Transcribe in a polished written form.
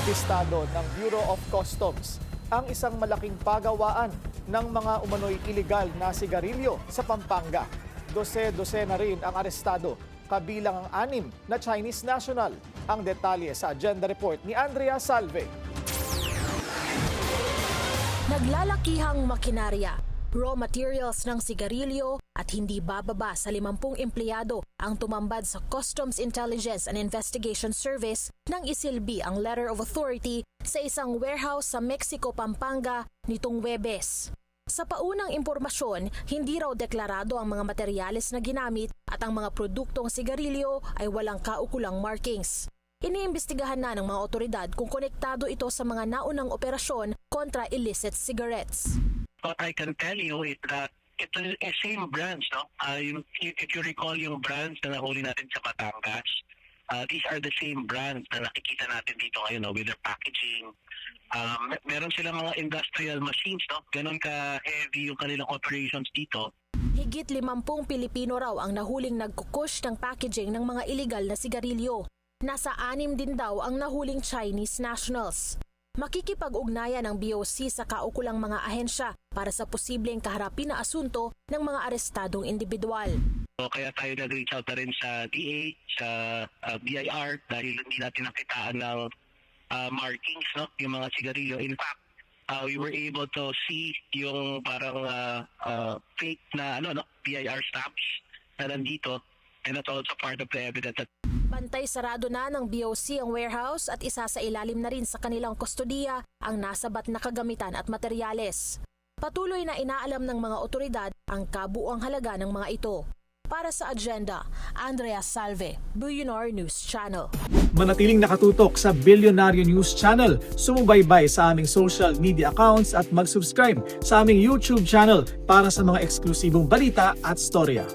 Inabistado ng Bureau of Customs ang isang malaking pagawaan ng mga umano'y iligal na sigarilyo sa Pampanga. Dose-dose na rin ang arestado, kabilang ang 6 na Chinese national. Ang detalye sa agenda report ni Andrea Salve. Naglalakihang makinarya, raw materials ng sigarilyo at hindi bababa sa 50 empleyado ang tumambad sa Customs Intelligence and Investigation Service nang isilbi ang letter of authority sa isang warehouse sa Mexico, Pampanga nitong Huwebes. Sa paunang impormasyon, hindi raw deklarado ang mga materyales na ginamit at ang mga produktong sigarilyo ay walang kaukulang markings. Iniimbestigahan na ng mga otoridad kung konektado ito sa mga naunang operasyon kontra illicit cigarettes. What I can tell you is that it's the same brands, no? If you recall yung brands na nahuli natin sa Batangas, these are the same brands na nakikita natin dito ngayon, no? With their packaging. Meron silang mga industrial machines, no? Ganon ka-heavy yung kanilang operations dito. Higit 50 Pilipino raw ang nahuling nagkukush ng packaging ng mga iligal na sigarilyo. Nasa 6 din daw ang nahuling Chinese nationals. Makikipag-ugnayan ng BOC sa kaukulang mga ahensya para sa posibleng kaharapin na asunto ng mga arestadong individual. So, kaya tayo nag-reach out na rin sa DA, sa BIR dahil hindi natin nakitaan ng markings, no? Yung mga sigarilyo. In fact, we were able to see yung parang fake na BIR stamps na nandito, and that's also part of the evidence that Bantay sarado na ng BOC ang warehouse at isa sa ilalim na rin sa kanilang kustodiya ang nasabat na kagamitan at materyales. Patuloy na inaalam ng mga otoridad ang kabuuang halaga ng mga ito. Para sa agenda, Andrea Salve, Billionaire News Channel. Manatiling nakatutok sa Billionaire News Channel. Sumubaybay sa aming social media accounts at mag-subscribe sa aming YouTube channel para sa mga eksklusibong balita at storya.